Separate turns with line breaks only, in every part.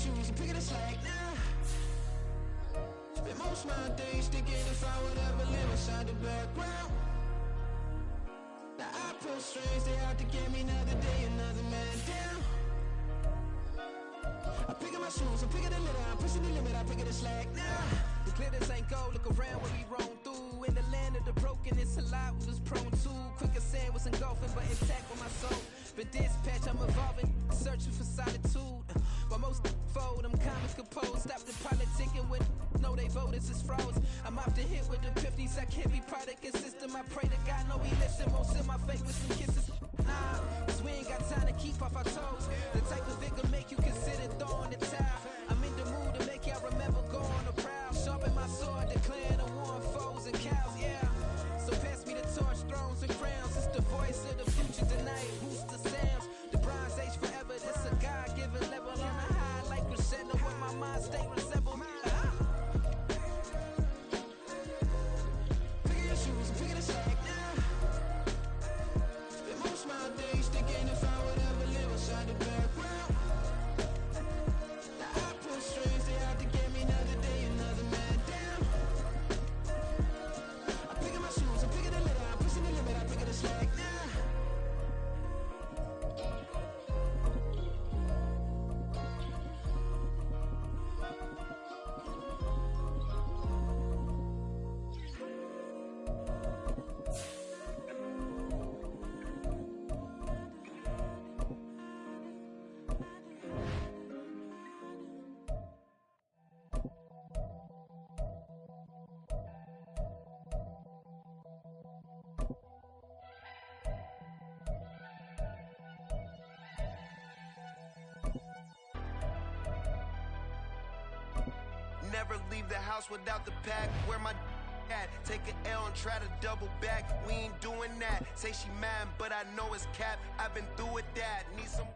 shoes and picking a slack now. Spend most of my days thinking if I would ever live inside the background. Now I pull strings, they out to get me another day, another man down. I'm picking my shoes, I'm picking the litter, I'm pushing the limit, I'm picking the slack now. The clear this ain't gold, look around where we roam through. In the land of the broken, it's a lot we was prone to. Quicker sand was engulfing, but intact with my soul. Been dispatched, I'm evolving, searching for solitude. While most fold, I'm comics composed. Stop the politicking when no they voters is froze. I'm off the hit with the 50s, I can't be product and system. I pray to God, no he listen, won't send my fate with some kisses. Nah, cause we ain't got time to keep off our toes. The type of vigor make you consider throwing the towel. I'm in the mood to make y'all remember going to proud. Sharpen my sword, declaring the war on foes and cows, yeah. So pass me the torch, thrones and crowns. It's the voice of the future tonight, boost the sounds. The bronze age forever, this a God-given level. On a high like crescendo where my mind state resemble. Picking your shoes and picking a slack now. Spend most of my days thinking if I would ever live inside the background. Now I pull strings, they out to get me another day, another man down. I'm picking my shoes, I'm picking the litter, I'm pushing the limit, I'm picking the slack now.
Never leave the house without the pack. Where my at? Take an L and try to double back. We ain't doing that. Say she mad, but I know it's cap. I've been through with that. Need some.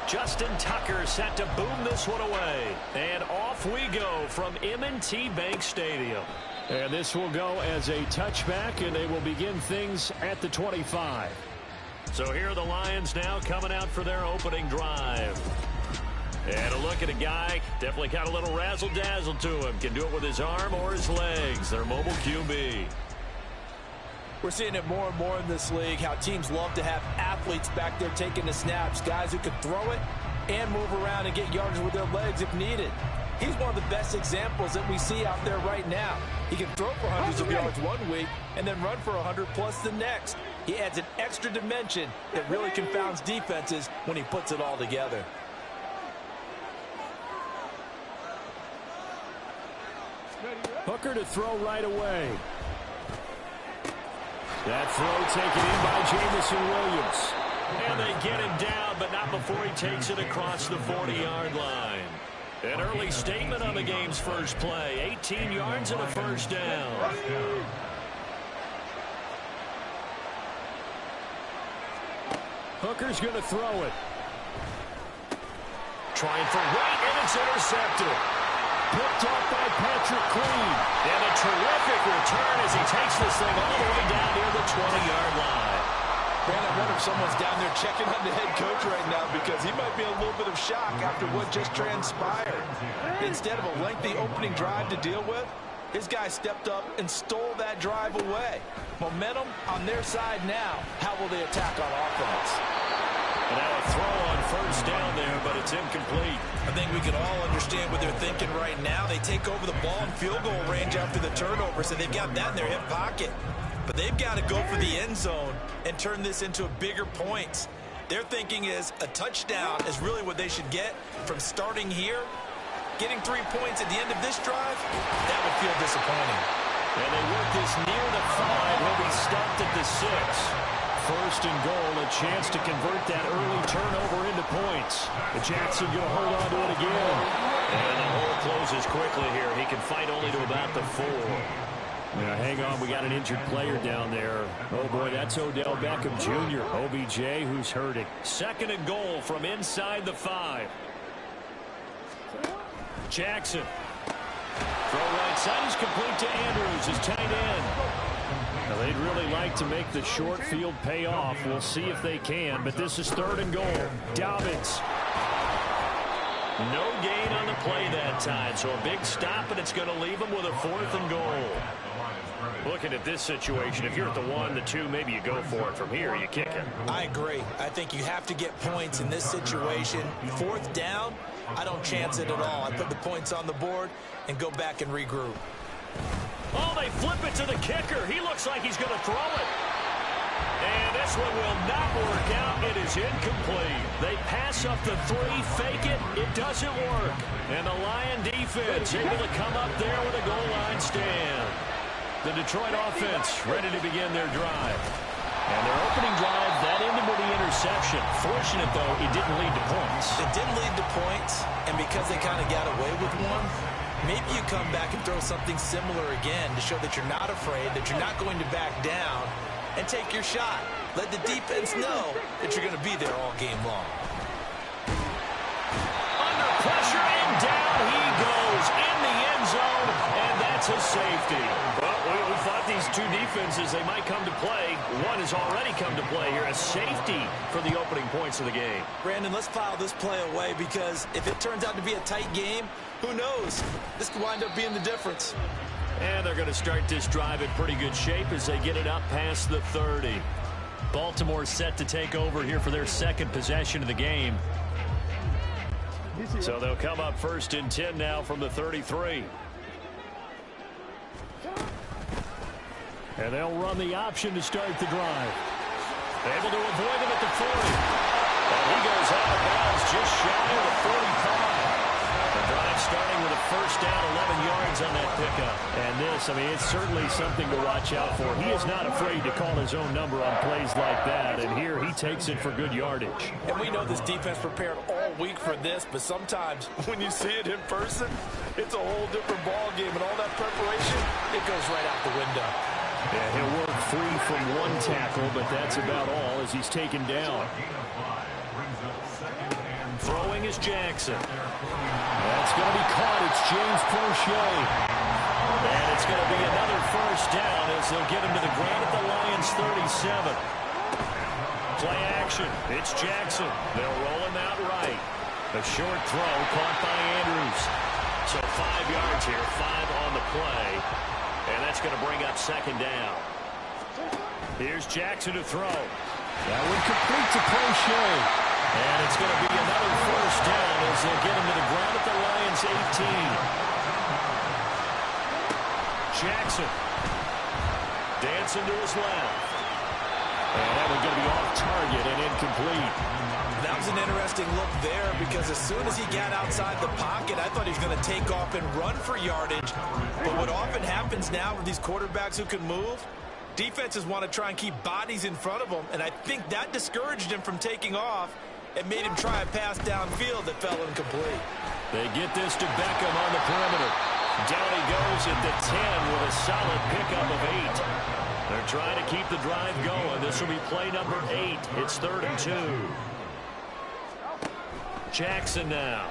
Justin Tucker set to boom this one away. And off we go from M&T Bank Stadium. And this will go as a touchback, and they will begin things at the 25. So here are the Lions now coming out for their opening drive. And a look at a guy, definitely got a little razzle-dazzle to him. Can do it with his arm or his legs. Their mobile QB.
We're seeing it more and more in this league, how teams love to have athletes back there taking the snaps, guys who can throw it and move around and get yardage with their legs if needed. He's one of the best examples that we see out there right now. He can throw for hundreds of yards one week and then run for 100+ the next. He adds an extra dimension that really confounds defenses when he puts it all together.
Hooker to throw right away. That throw taken in by Jamison Williams. And they get him down, but not before he takes it across the 40-yard line. An early statement on the game's first play. 18 yards and a first down. Hooker's going to throw it. Trying for right, and it's intercepted. Picked off by Patrick Queen. And a terrific return as he takes this thing all the way down near the 20-yard line.
Man, I wonder if someone's down there checking on the head coach right now because he might be a little bit of shock after what just transpired. Instead of a lengthy opening drive to deal with, his guy stepped up and stole that drive away. Momentum on their side now. How will they attack on offense?
And now a throw on first down there, but it's incomplete.
I think we can all understand what they're thinking right now. They take over the ball in field goal range after the turnover, so they've got that in their hip pocket. But they've got to go for the end zone and turn this into bigger points. Their thinking is a touchdown is really what they should get from starting here. Getting 3 points at the end of this drive, that would feel disappointing.
And they work this near the 5. He'll be stopped at the 6. First and goal, a chance to convert that early turnover into points. The Jackson going to hold on to it again. And the hole closes quickly here. He can fight only to about the 4.
Yeah,
hang on, we got an injured player down there. Oh, boy, that's Odell Beckham Jr. OBJ, who's hurting. 2nd and goal from inside the 5. Jackson. Throw right side. He's complete to Andrews, his tight end. Now, they'd really like to make the short field pay off. We'll see if they can, but this is 3rd and goal. Dobbins. No gain on the play that time, so a big stop, and it's going to leave them with a 4th and goal. Looking at this situation, if you're at the 1, the 2, maybe you go for it. From here, you kick it.
I agree. I think you have to get points in this situation. 4th down, I don't chance it at all. I put the points on the board and go back and regroup.
Oh, they flip it to the kicker. He looks like he's going to throw it. And this one will not work out. It is incomplete. They pass up the 3, fake it. It doesn't work. And the Lion defense able to come up there with a goal line stand. The Detroit offense ready to begin their drive. And their opening drive, that ended with the interception. Fortunate, though, it didn't lead to points.
It didn't lead to points, and because they kind of got away with one, maybe you come back and throw something similar again to show that you're not afraid, that you're not going to back down, and take your shot. Let the defense know that you're going to be there all game long.
Under pressure, and down he goes in the end zone, and that's a safety. Well, we thought these two defenses, they might come to play. One has already come to play here, a safety for the opening points of the game.
Brandon, let's file this play away because if it turns out to be a tight game, who knows? This could wind up being the difference.
And they're going to start this drive in pretty good shape as they get it up past the 30. Baltimore set to take over here for their 2nd possession of the game. So they'll come up 1st and 10 now from the 33. And they'll run the option to start the drive. Able to avoid him at the 40. And he goes out of bounds just shy of the 45. The drive starting with a 1st down, 11 yards on that pickup. And this, I mean, it's certainly something to watch out for. He is not afraid to call his own number on plays like that. And here he takes it for good yardage.
And we know this defense prepared all week for this, but sometimes when you see it in person, it's a whole different ball game. And all that preparation, it goes right out the window.
Yeah, he'll work free from 1 tackle, but that's about all as he's taken down. Throwing is Jackson. That's going to be caught. It's James Prochet. And it's going to be another 1st down as they'll get him to the ground at the Lions' 37. Play action. It's Jackson. They'll roll him out right. A short throw caught by Andrews. So 5 yards here, 5 on the play. And that's going to bring up 2nd down. Here's Jackson to throw. That one complete to Prochet. And it's going to be another 1st down as they'll get him to the ground at the Lions' 18. Jackson. Dancing to his left. And that one's going to be off target and incomplete.
That was an interesting look there because as soon as he got outside the pocket, I thought he was going to take off and run for yardage. But what often happens now with these quarterbacks who can move, defenses want to try and keep bodies in front of them, and I think that discouraged him from taking off and made him try a pass downfield that fell incomplete.
They get this to Beckham on the perimeter. Down he goes at the 10 with a solid pickup of 8. They're trying to keep the drive going. This will be play number 8. It's 3rd and 2. Jackson now.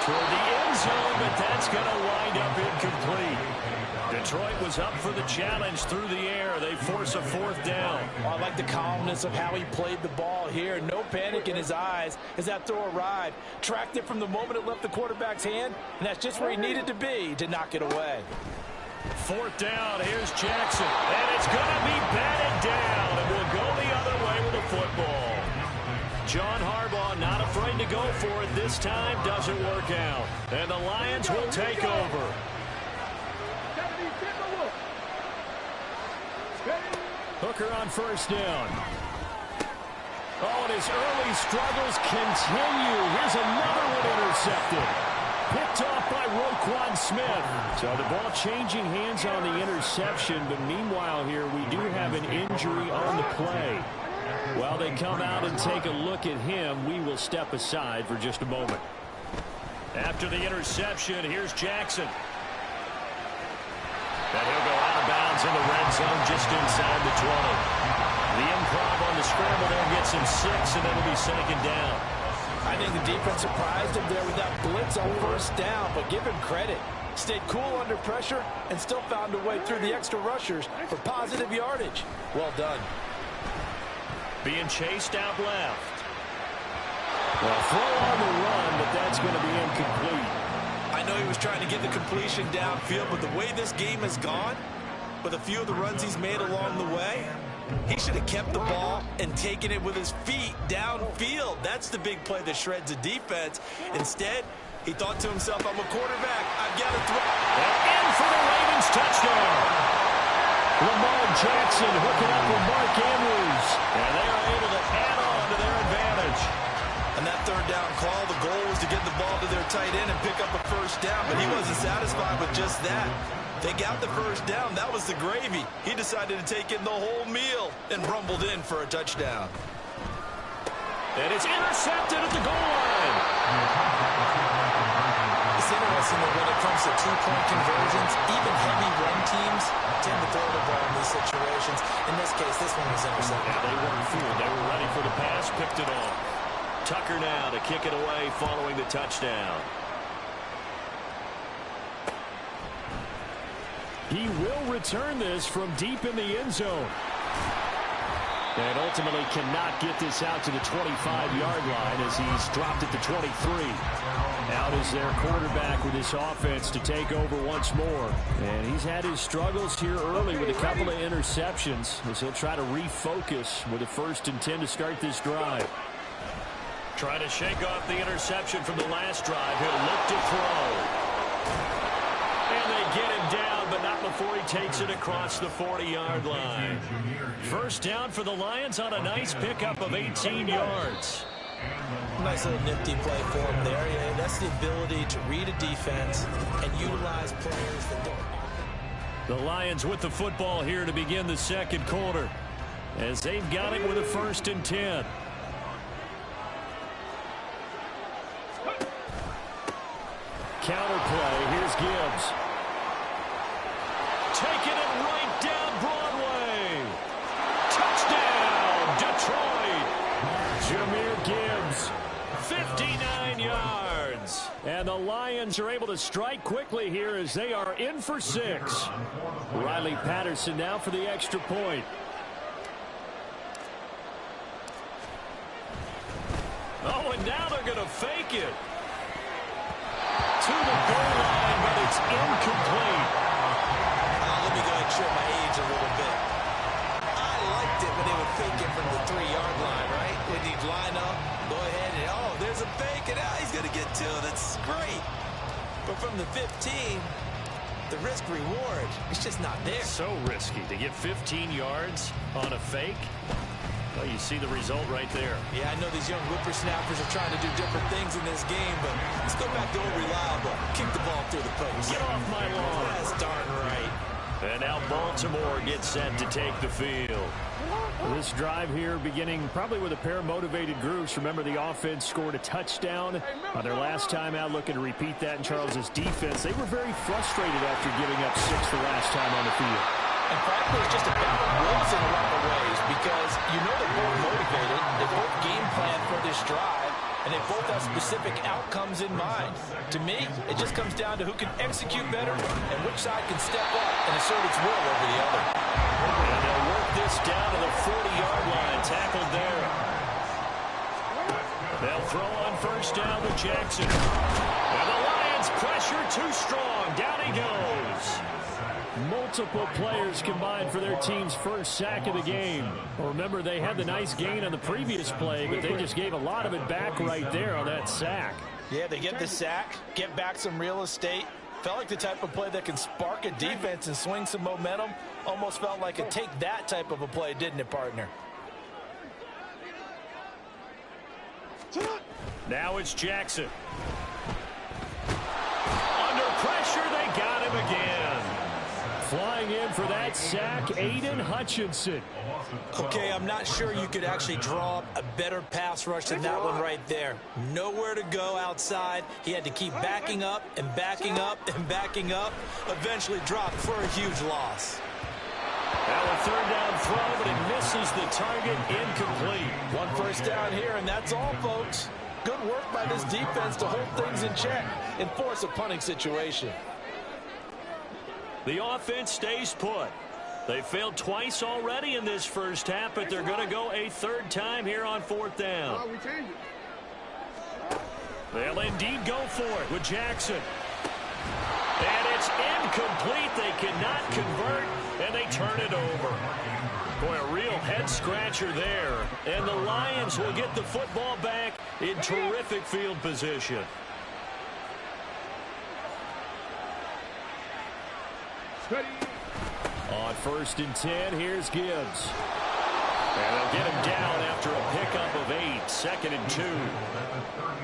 Toward the end zone, but that's going to wind up incomplete. Detroit was up for the challenge through the air. They force a 4th down.
Well, I like the calmness of how he played the ball here. No panic in his eyes as that throw arrived. Tracked it from the moment it left the quarterback's hand, and that's just where he needed to be to knock it away.
4th down. Here's Jackson. And it's going to be batted down, and we'll go the other way with the football. John Harbaugh not afraid to go for it this time. Doesn't work out. And the Lions will take over. Hooker on 1st down. Oh, and his early struggles continue. Here's another one intercepted. Picked off by Roquan Smith. So the ball changing hands on the interception, but meanwhile here we do have an injury on the play. While they come out and take a look at him, we will step aside for just a moment. After the interception, here's Jackson. in the red zone just inside the 20. The improv on the scramble there gets him 6, and it'll be second down.
I think the defense surprised him there with that blitz on first down, but give him credit. Stayed cool under pressure and still found a way through the extra rushers for positive yardage. Well done.
Being chased out left. Well, throw on the run, but that's going to be incomplete.
I know he was trying to get the completion downfield, but the way this game has gone, with a few of the runs he's made along the way, he should have kept the ball and taken it with his feet downfield. That's the big play that shreds a defense. Instead, he thought to himself, I'm a quarterback. I've got to throw.
And in for the Ravens touchdown. Lamar Jackson hooking up with Mark Andrews. And they are able to add on to their advantage.
And that third down call, the goal was to get the ball to their tight end and pick up a first down, but he wasn't satisfied with just that. They got the first down. That was the gravy. He decided to take in the whole meal and rumbled in for a touchdown.
And it's intercepted at the goal line.
It's interesting that when it comes to two-point conversions, even heavy run teams tend to throw the ball in these situations. In this case, this one was intercepted.
Yeah, they weren't fooled. They were ready for the pass, picked it off. Tucker now to kick it away following the touchdown. He will return this from deep in the end zone. And ultimately cannot get this out to the 25-yard line as he's dropped at the 23. Out is their quarterback with this offense to take over once more. And he's had his struggles here early with a couple of interceptions as he'll try to refocus with a 1st and 10 to start this drive. Trying to shake off the interception from the last drive. He'll look to throw. And they get him down, but not before he takes it across the 40-yard line. First down for the Lions on a nice pickup of 18 yards.
Nice little nifty play for him there. Yeah, that's the ability to read a defense and utilize players that don't.
The Lions with the football here to begin the second quarter as they've got it with a 1st and 10. Counter play. Here's Gibbs. Taking it right down Broadway. Touchdown, Detroit. Jahmyr Gibbs, 59 yards. And the Lions are able to strike quickly here as they are in for 6. Riley Patterson now for the extra point. Oh, and now they're going to fake it. To the goal line, but it's incomplete.
Let me go ahead and show my age a little bit. I liked it when they would fake it from the 3-yard line, right? When he'd line up, go ahead and, oh, there's a fake, and he's going to get 2. That's great. But from the 15, the risk-reward, it's just not there.
So risky to get 15 yards on a fake. Well, you see the result right there.
Yeah, I know these young whippersnappers are trying to do different things in this game, but let's go back to old reliable. Kick the ball through the post.
Get off my lawn.
That's darn right.
And now Baltimore gets set to take the field. This drive here beginning probably with a pair of motivated groups. Remember, the offense scored a touchdown on their last time out, looking to repeat that in Charles's defense. They were very frustrated after giving up 6 the last time on the field.
And frankly, it's just about wills in a lot of ways because you know they're both motivated. They both game plan for this drive, and they both have specific outcomes in mind. To me, it just comes down to who can execute better and which side can step up and assert its will over the other.
And they'll work this down to the 40-yard line, tackled there. They'll throw on first down to Jackson. And the Lions pressure too strong. Down he goes. Multiple players combined for their team's first sack of the game. Well, remember, they had the nice gain on the previous play, but they just gave a lot of it back right there on that sack.
Yeah, they get the sack, get back some real estate. Felt like the type of play that can spark a defense and swing some momentum. Almost felt like a take that type of a play, didn't it, partner?
Now it's Jackson. Under pressure, they got him again. Flying in for that sack, Aiden Hutchinson.
Okay, I'm not sure you could actually draw up a better pass rush than that one right there. Nowhere to go outside. He had to keep backing up and backing up and backing up. Eventually dropped for a huge loss.
Now a third down throw, but it misses the target, incomplete.
One first down here, and that's all, folks. Good work by this defense to hold things in check and force a punting situation.
The offense stays put. They failed twice already in this first half, but they're going to go a third time here on fourth down. They'll indeed go for it with Jackson. And it's incomplete. They cannot convert, and they turn it over. Boy, a real head-scratcher there. And the Lions will get the football back in terrific field position. On 1st and 10, here's Gibbs. And they'll get him down after a pickup of 8, 2nd and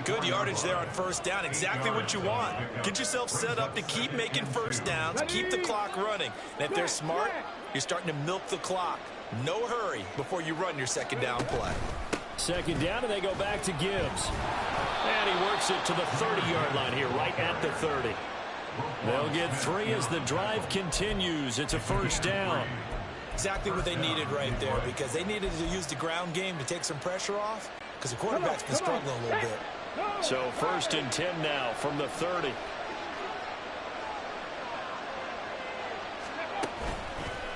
2.
Good yardage there on first down. Exactly what you want. Get yourself set up to keep making first downs, keep the clock running. And if they're smart, you're starting to milk the clock. No hurry before you run your second down play.
2nd down, and they go back to Gibbs. And he works it to the 30-yard line here, right at the 30. They'll get 3 as the drive continues. It's a first down.
Exactly what they needed right there, because they needed to use the ground game to take some pressure off, because the quarterback's been struggling a little bit.
So 1st and 10 now from the 30.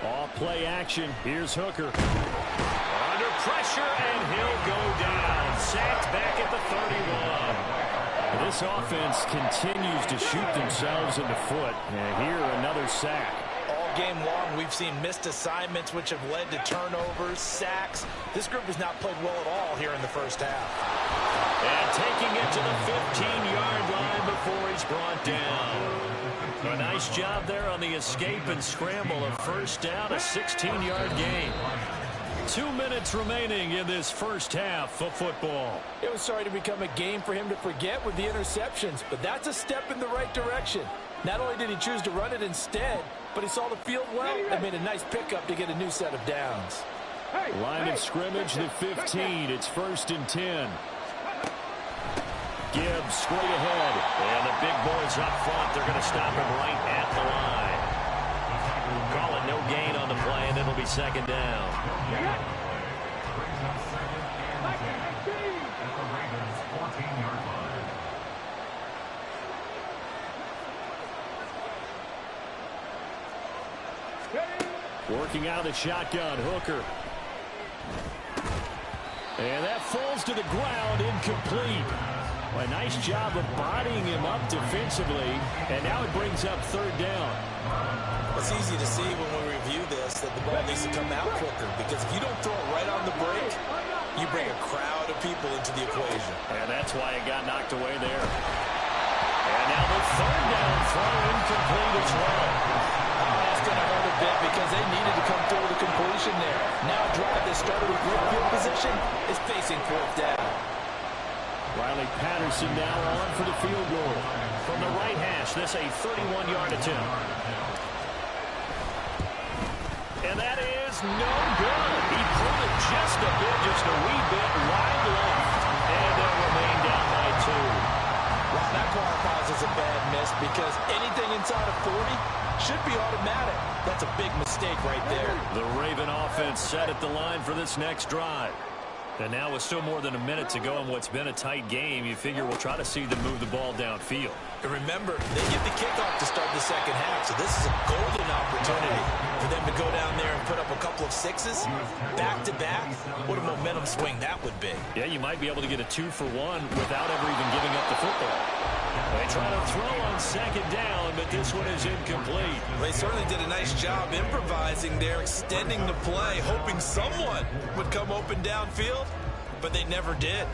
Off play action. Here's Hooker. Under pressure, and he'll go down. Sacked back at the 31. This offense continues to shoot themselves in the foot. And here, another sack.
All game long, we've seen missed assignments, which have led to turnovers, sacks. This group has not played well at all here in the first half.
And taking it to the 15-yard line before he's brought down. A nice job there on the escape and scramble. A first down, a 16-yard gain. 2 minutes remaining in this first half of football.
It was starting to become a game for him to forget with the interceptions, but that's a step in the right direction. Not only did he choose to run it instead, but he saw the field well and made a nice pickup to get a new set of downs.
Line of scrimmage, the 15. It's 1st and 10. Gibbs straight ahead. And the big boys up front. They're going to stop him right at the line. Call it no gain on the play, and it'll be 2nd down. Working out of the shotgun, Hooker. And that falls to the ground, incomplete. Well, a nice job of bodying him up defensively, and now it brings up 3rd down.
It's easy to see when we review this that the ball needs to come out quicker, because if you don't throw it right on the break, you bring a crowd of people into the equation.
And that's why it got knocked away there. And now the 3rd down throw incomplete as well.
That's going to hurt a bit because they needed to come through with a completion there. Now a drive that started with great field position is facing 4th down.
Riley Patterson now on for the field goal. From the right hash, this a 31-yard attempt. And that is no good. He pulled it just a bit, just a wee bit wide left. And they'll remain down by 2.
Well, that qualifies as a bad miss because anything inside of 40 should be automatic. That's a big mistake right there.
The Raven offense set at the line for this next drive. And now with still more than a minute to go in what's been a tight game, you figure we'll try to see them move the ball downfield.
And remember, they get the kickoff to start the second half, so this is a golden opportunity for them to go down there and put up a couple of 6s back-to-back. What a momentum swing that would be.
Yeah, you might be able to get a 2-for-1 without ever even giving up the football. They try to throw on 2nd down, but this one is incomplete.
They certainly did a nice job improvising there, extending the play, hoping someone would come open downfield, but they never did.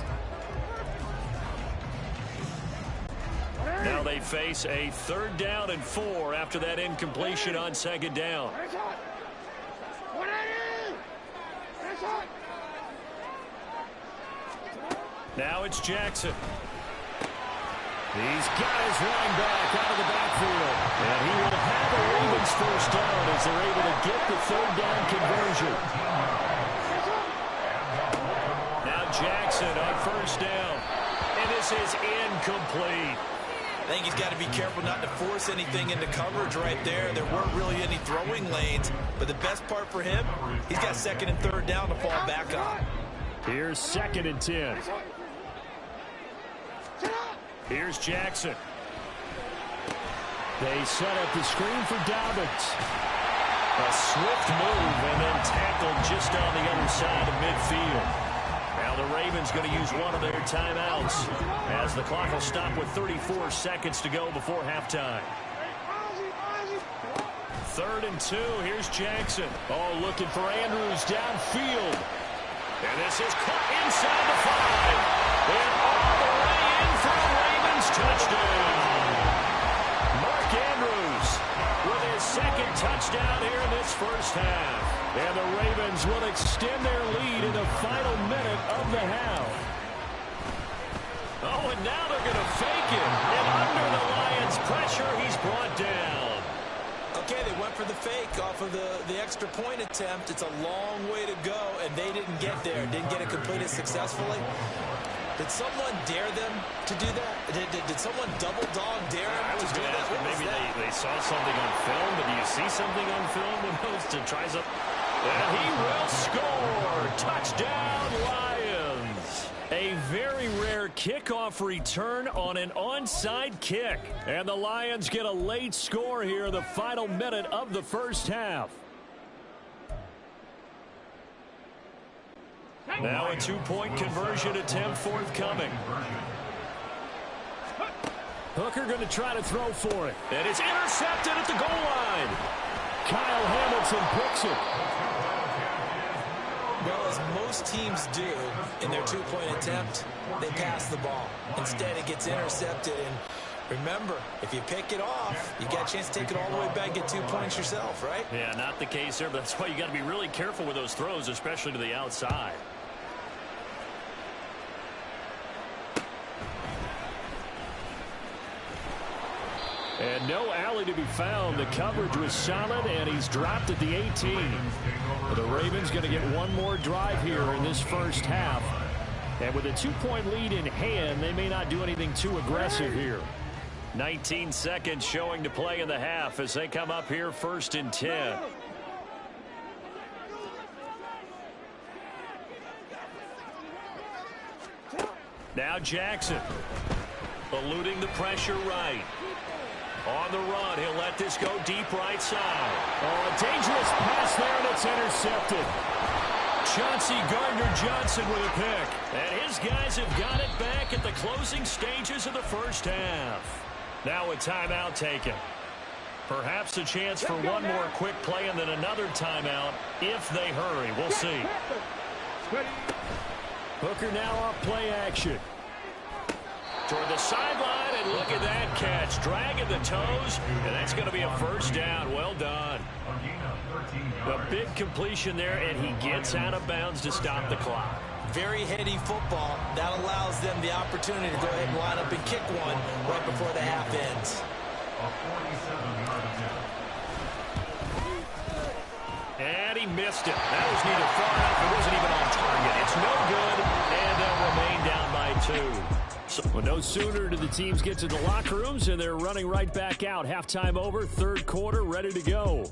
Now they face a 3rd down and 4 after that incompletion on 2nd down. Now it's Jackson. He's got his line back out of the backfield. And he will have a Ravens first down as they're able to get the 3rd down conversion. Now Jackson on 1st down. And this is incomplete.
I think he's got to be careful not to force anything into coverage right there. There weren't really any throwing lanes, but the best part for him, he's got second and third down to fall back on.
Here's 2nd and 10. Here's Jackson. They set up the screen for Dobbins. A swift move and then tackled just on the other side of midfield. Now the Ravens going to use one of their timeouts as the clock will stop with 34 seconds to go before halftime. 3rd and 2. Here's Jackson. Oh, looking for Andrews downfield. And this is caught inside the 5. And all the way in for a Ravens touchdown. Mark Andrews with his 2nd touchdown here in this first half. And the Ravens will extend their lead in the final minute of the half. Oh, and now they're going to fake it. And under the Lions' pressure, he's brought down.
Okay, they went for the fake off of the extra point attempt. It's a long way to go, and they didn't get there. Didn't get it completed successfully. Did someone dare them to do that? Did someone double dog dare them to do that?
Maybe they saw something on film, but do you see something on film when those to try something? And he will score. Touchdown, Lions. A very rare kickoff return on an onside kick. And the Lions get a late score here in the final minute of the first half. Now a 2-point conversion attempt forthcoming. Hooker going to try to throw for it. And it's intercepted at the goal line. Kyle Hamilton picks it.
Well, as most teams do in their 2-point attempt, they pass the ball. Instead, it gets intercepted. And remember, if you pick it off, you got a chance to take it all the way back and get 2 points yourself, right?
Yeah, not the case there, but that's why you got to be really careful with those throws, especially to the outside. And no alley to be found. The coverage was solid, and he's dropped at the 18. The Ravens going to get one more drive here in this first half. And with a 2-point lead in hand, they may not do anything too aggressive here. 19 seconds showing to play in the half as they come up here 1st and 10. Now Jackson eluding the pressure right. On the run, he'll let this go deep right side. Oh, a dangerous pass there, and it's intercepted. Chauncey Gardner-Johnson with a pick. And his guys have got it back at the closing stages of the first half. Now a timeout taken. Perhaps a chance for one more quick play and then another timeout if they hurry. We'll see. Hooker now off play action. Toward the sideline, and look at that catch. Dragging the toes, and that's going to be a first down. Well done. A big completion there, and he gets out of bounds to stop the clock.
Very heady football. That allows them the opportunity to go ahead and line up and kick one right before the half ends.
And he missed it. That was neither far enough. It wasn't even on target. It's no good, and they'll remain down by 2. Well, no sooner do the teams get to the locker rooms, and they're running right back out. Halftime over, 3rd quarter, ready to go.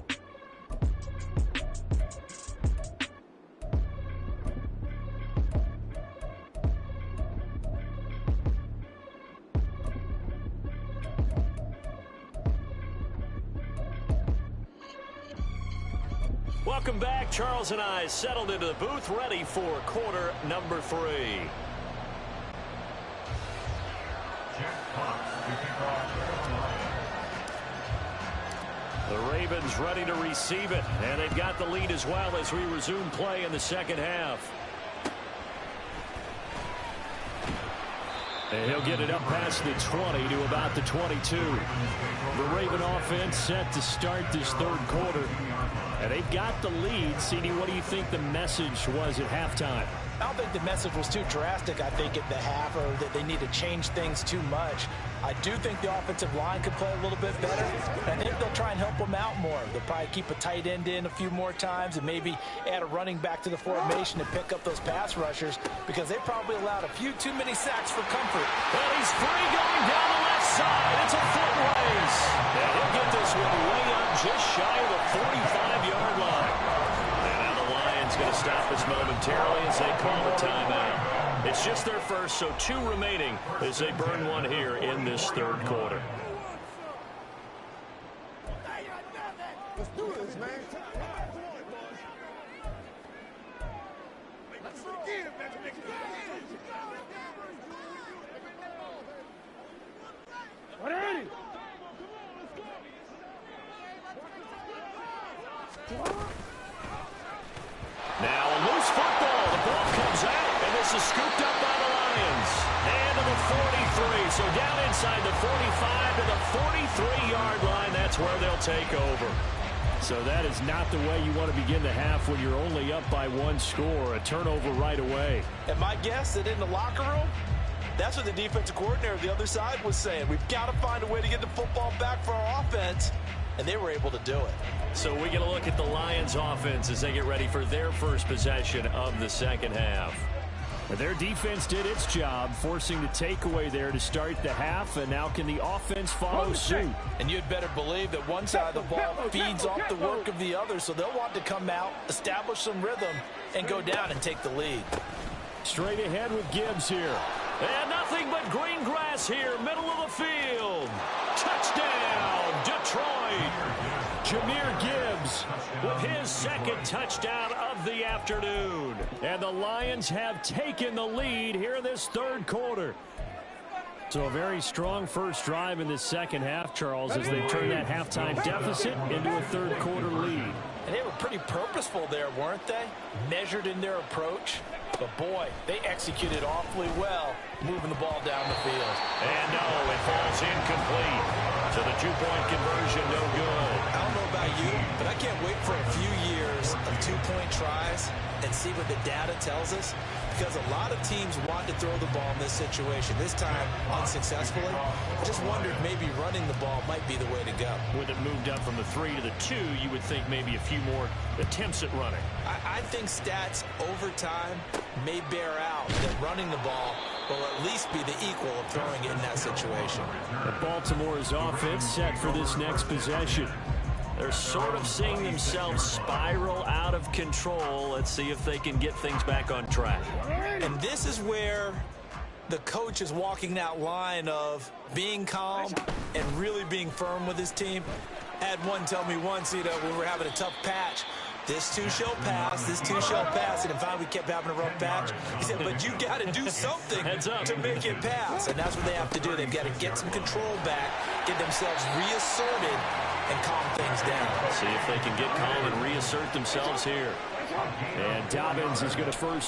Welcome back. Charles and I settled into the booth, ready for quarter number 3. The Ravens ready to receive it, and they've got the lead as well as we resume play in the second half. And he'll get it up past the 20 to about the 22. The Raven offense set to start this 3rd quarter. And they've got the lead. CD, what do you think the message was at halftime?
I don't think the message was too drastic, I think, at the half, or that they need to change things too much. I do think the offensive line could play a little bit better. I think they'll try and help them out more. They'll probably keep a tight end in a few more times and maybe add a running back to the formation to pick up those pass rushers, because they probably allowed a few too many sacks for comfort.
Well, he's free going down the left side. It's a foot race. And he'll get this one way up just shy of the 45-yard line. And now the Lions going to stop this momentarily as they call a timeout. It's just their first, so 2 remaining as they burn one here in this third quarter.
Let's do this, man.
Now a loose football. The ball comes out, and this is scooped up by the Lions. And to the 43. So down inside the 45 to the 43-yard line. That's where they'll take over. So that is not the way you want to begin the half when you're only up by 1 score. A turnover right away.
And my guess that in the locker room, that's what the defensive coordinator of the other side was saying. We've got to find a way to get the football back for our offense. And they were able to do it.
So we get a look at the Lions offense as they get ready for their first possession of the second half. Their defense did its job, forcing the takeaway there to start the half, and now can the offense follow suit?
And you'd better believe that one side of the ball feeds off the work of the other, so they'll want to come out, establish some rhythm, and go down and take the lead.
Straight ahead with Gibbs here. And nothing but green grass here, middle of the field. Touchdown, Detroit. Jahmyr Gibbs with his second touchdown of the afternoon. And the Lions have taken the lead here in this third quarter. So a very strong first drive in this second half, Charles, as they turn that halftime deficit into a third quarter lead.
And they were pretty purposeful there, weren't they? Measured in their approach. But, boy, they executed awfully well, moving the ball down the field.
And no, it falls incomplete. So the 2-point conversion, no good.
I don't know about you, but I can't wait for a few years of 2-point tries and see what the data tells us. Because a lot of teams want to throw the ball in this situation. This time, unsuccessfully. I just wondered maybe running the ball might be the way to go.
With it moved up from the 3 to the 2, you would think maybe a few more attempts at running.
I think stats over time may bear out that running the ball will at least be the equal of throwing it in that situation.
And Baltimore's offense set for this next possession. They're sort of seeing themselves spiral out of control. Let's see if they can get things back on track.
And this is where the coach is walking that line of being calm and really being firm with his team. I had one tell me once, when we were having a tough patch, this too shall pass, this too shall pass. And finally we kept having a rough patch. He said, but you got to do something to make it pass. And that's what they have to do. They've got to get some control back, get themselves reasserted, and calm things down.
See if they can get calm and reassert themselves here. And Dobbins is going to first